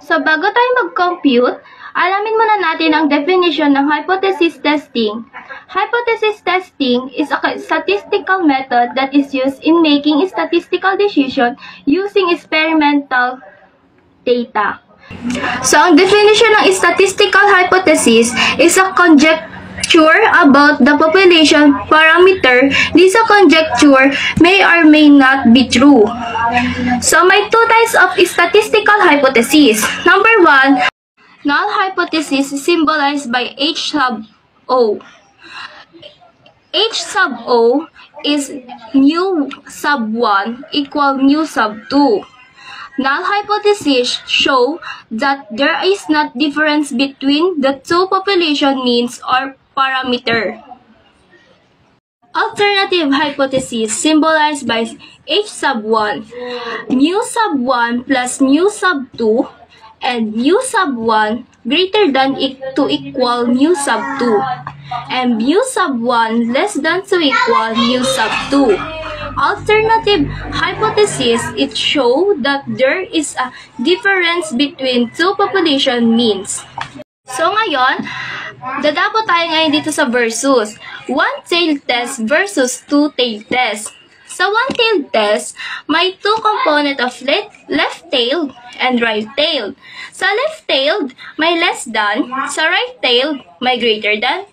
So bago tayo mag-compute, alamin muna natin ang definition ng hypothesis testing. Hypothesis testing is a statistical method that is used in making statistical decision using experimental data. So ang definition ng statistical hypothesis is a conjecture about the population parameter. This conjecture may or may not be true. So may two types of statistical hypothesis. Number one, null hypothesis is symbolized by H sub O. H sub O is mu sub 1 equal mu sub 2. Null hypothesis show that there is not difference between the two population means or parameter. Alternative hypothesis symbolized by H sub 1, mu sub 1 plus mu sub 2, and mu sub 1 greater than to equal mu sub 2, and mu sub 1 less than to equal mu sub 2. Alternative hypothesis, it show that there is a difference between two population means. So ngayon, dadabo tayo ngayon dito sa versus. One-tailed test versus two-tailed test. Sa one-tailed test, may two component of left-tailed and right-tailed. Sa left-tailed, may less than. Sa right-tailed, may greater than.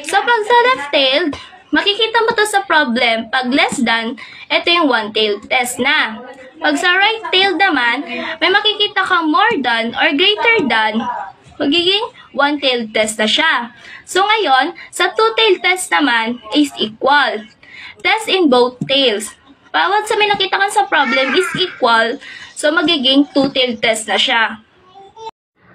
So pag sa left-tailed, makikita mo to sa problem, pag less than, ito yung one-tailed test na. Pag sa right-tailed naman, may makikita kang more than or greater than, magiging one-tailed test na siya. So ngayon, sa two-tailed test naman is equal. Test in both tails. Bawat sa may nakita kang sa problem is equal, so magiging two-tailed test na siya.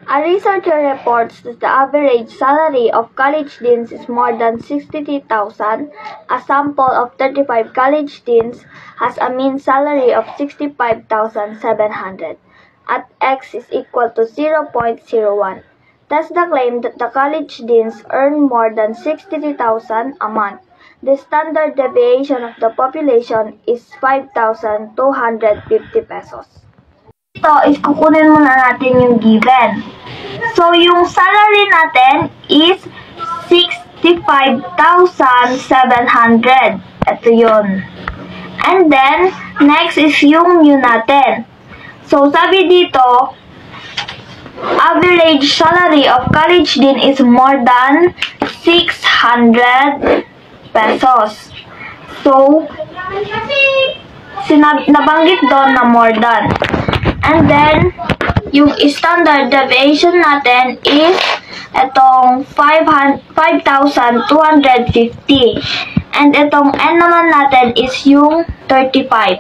A researcher reports that the average salary of college deans is more than 63,000. A sample of 35 college deans has a mean salary of 65,700. At x is equal to 0.01. Test the claim that the college deans earn more than 63,000 a month. The standard deviation of the population is 5,250 pesos. Ito is kukunin muna natin yung given. So, yung salary natin is 65,700. Ito yun. And then, next is yung mu natin. So, sabi dito, average salary of college dean is more than 600 pesos. So, nabanggit doon na more than. And then, yung standard deviation natin is itong 5,250. And itong n naman natin is yung 35.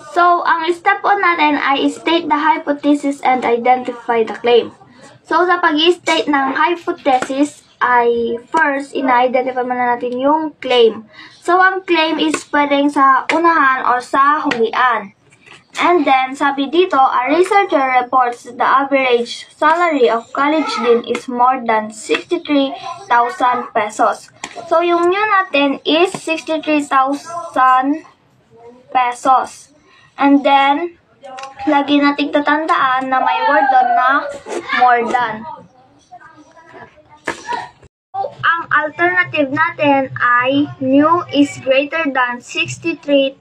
So, ang step 1 natin ay state the hypothesis and identify the claim. So, sa pag-state ng hypothesis ay first, ina-identify muna natin yung claim. So, ang claim is pwedeng sa unahan or sa hulian. And then, sabi dito, a researcher reports that the average salary of college dean is more than 63,000 pesos. So, yung mu natin is 63,000 pesos. And then, lagi nating tatandaan na may word doon na more than. So, ang alternative natin ay mu is greater than 63,000.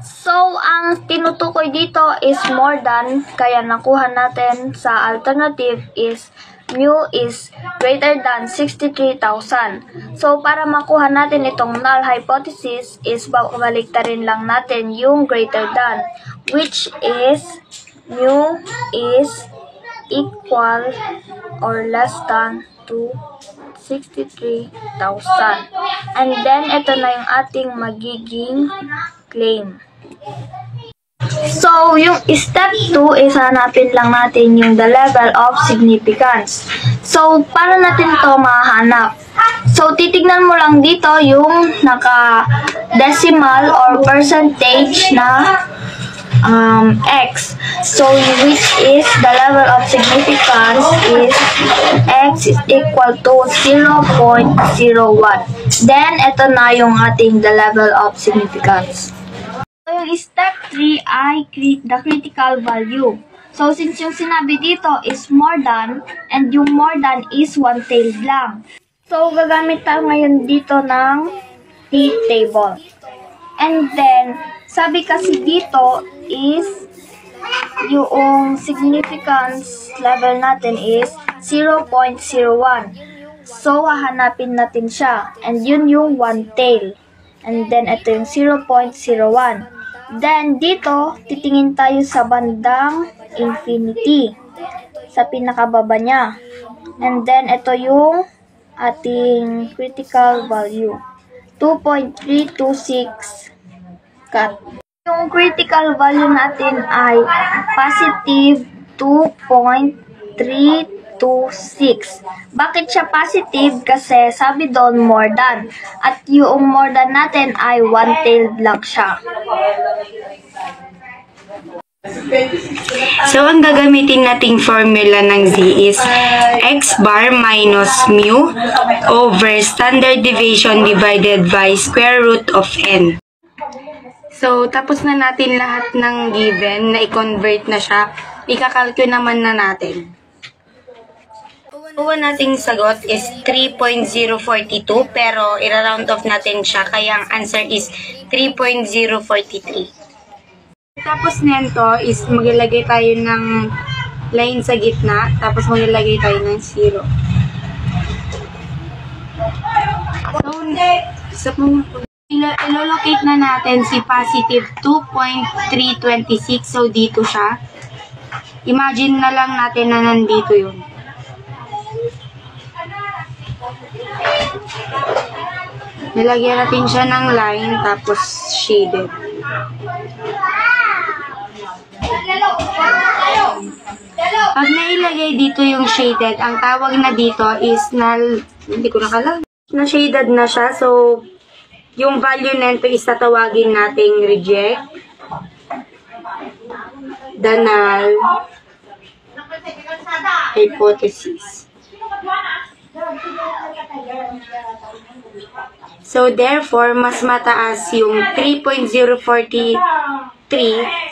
So, ang tinutukoy dito is more than, kaya nakuha natin sa alternative is mu is greater than 63,000. So, para makuha natin itong null hypothesis is baliktarin lang natin yung greater than, which is mu is equal or less than to 63,000. And then, ito na yung ating magiging claim. So, yung step 2 is hanapin lang natin yung the level of significance. So, paano natin to mahanap? So, titignan mo lang dito yung naka-decimal or percentage na x. So, which is the level of significance is x is equal to 0.01. Then, ito na yung ating the level of significance. So, yung step 3 ay the critical value. So, since yung sinabi dito is more than, and yung more than is one-tailed lang. So, gagamit tayo ngayon dito ng t-table. And then, sabi kasi dito is, yung significance level natin is 0.01. So, hahanapin natin siya. And yun yung one-tail. And then, ito yung 0.01. Then, dito, titingin tayo sa bandang infinity. Sa pinakababa niya. And then, ito yung ating critical value. 2.326 cut. Yung critical value natin ay positive 2.326. Bakit siya positive? Kasi sabi doon more than. At yung more than natin ay one-tailed lang siya. So, ang gagamitin nating formula ng z is x bar minus mu over standard deviation divided by square root of n. So, tapos na natin lahat ng given na i-convert na siya. Ikakalculate naman na natin. Kuha nating sagot is 3.042 pero ira-round off natin siya kaya ang answer is 3.043. Tapos nito is maglalagay tayo ng line sa gitna, tapos maglalagay tayo ng 0. So, ilolocate na natin si positive 2.326. So, dito siya. Imagine na lang natin na nandito yun. Nilagyan natin siya ng line, tapos shaded. Pag nailagay dito yung shaded, ang tawag na dito is hindi ko nakalang. Na shaded na siya, so yung value nito is tatawagin nating reject, the null hypothesis. So therefore, mas mataas yung 3.043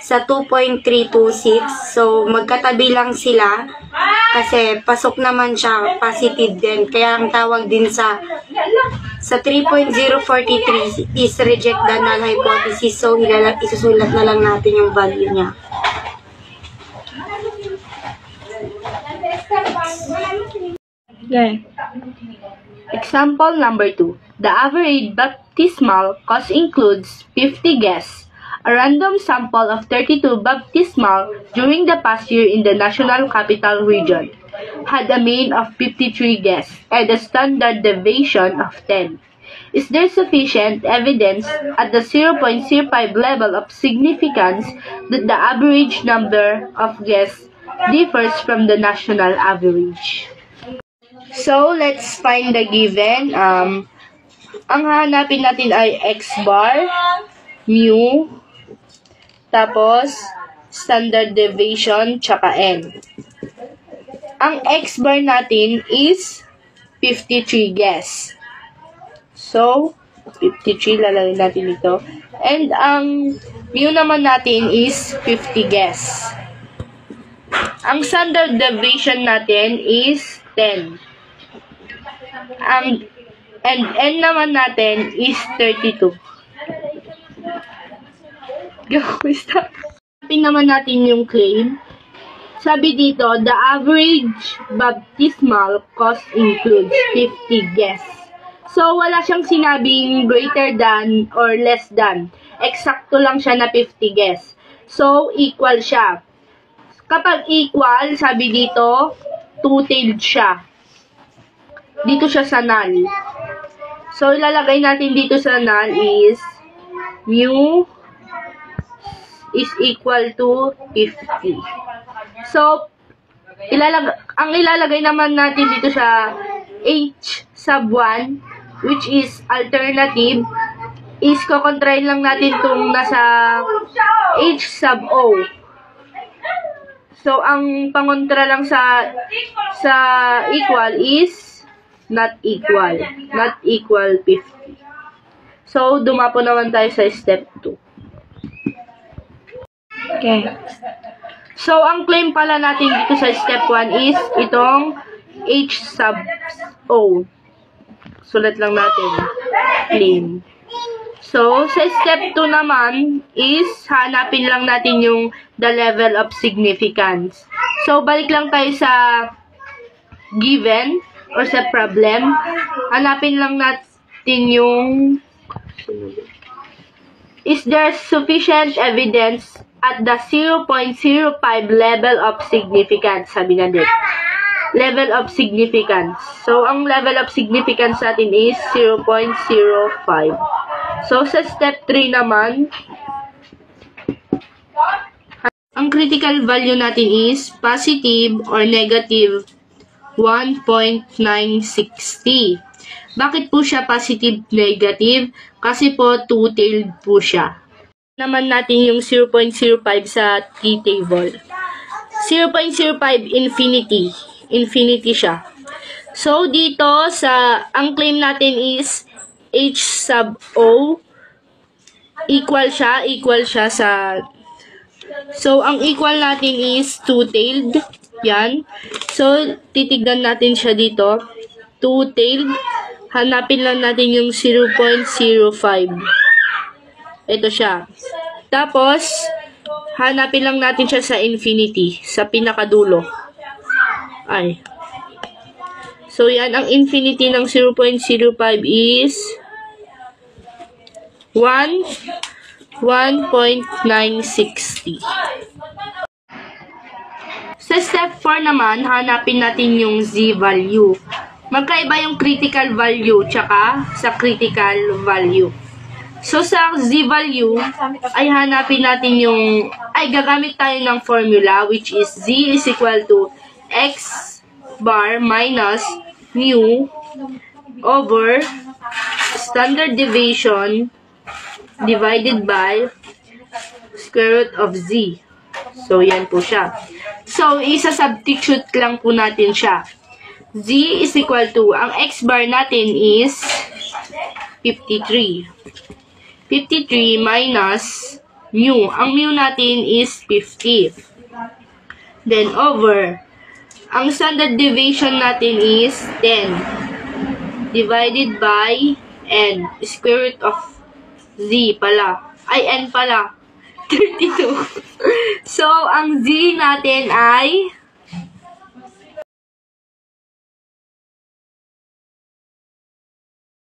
sa 2.326. So, magkatabi lang sila kasi pasok naman siya, positive din. Kaya ang tawag din sa 3.043 is reject the null hypothesis. So, isusulat na lang natin yung value niya. Okay. Example number 2. The average baptismal cost includes 50 guests. A random sample of 32 baptismal during the past year in the National Capital Region had a mean of 53 guests and a standard deviation of 10. Is there sufficient evidence at the 0.05 level of significance that the average number of guests differs from the national average? So, let's find the given. Ang hahanapin natin ay x bar, mu, tapos standard deviation, tsaka n. Ang x bar natin is 53 guests. So, 53 lalagay natin dito. And ang mu naman natin is 50 guests. Ang standard deviation natin is 10. And n naman natin is 32. Hanapin naman natin yung claim. Sabi dito, the average baptismal cost includes 50 guests. So, wala siyang sinabing greater than or less than. Eksakto lang siya na 50 guests. So, equal siya. Kapag equal, sabi dito, two-tailed siya. Dito siya sa null. So, ilalagay natin dito sa null is mu is equal to 50. So, ang ilalagay naman natin dito sa h sub 1, which is alternative, is kukontrahin lang natin itong nasa h sub o. So, ang pangontra lang sa equal is not equal 50. So, dumapo naman tayo sa step 2. Okay. So, ang claim pala natin dito sa step 1 is itong H sub O. Sulat lang natin. Claim. So, sa step 2 naman is hanapin lang natin yung the level of significance. So, balik lang tayo sa given or sa problem. Hanapin lang natin yung is there sufficient evidence at the 0.05 level of significance, sabi na din. Level of significance. So, ang level of significance natin is 0.05. So, sa step 3 naman, ang critical value natin is positive or negative 1.960. Bakit po siya positive, negative? Kasi po, two-tailed po siya. Naman natin yung 0.05 sa t-table. 0.05 infinity. Infinity siya. So, dito ang claim natin is H sub O equal siya sa so, ang equal natin is two-tailed. Yan. So, titignan natin siya dito. Two-tailed. Hanapin lang natin yung 0.05. Ito siya. Tapos, hanapin lang natin siya sa infinity, sa pinakadulo. Ay. So, yan. Ang infinity ng 0.05 is 1.960. Sa step 4 naman, hanapin natin yung z value. Magkaiba yung critical value tsaka sa critical value. So, sa z value, ay hanapin natin gagamit tayo ng formula which is z is equal to x bar minus mu over standard deviation divided by square root of z. So, yan po siya. So, isa-substitute lang po natin siya. Z is equal to, ang x bar natin is 53. 53 minus mu. Ang mu natin is 50. Then, over. Ang standard deviation natin is 10. Divided by n. Square root of z pala. Ay, n pala. 32. So, ang z natin ay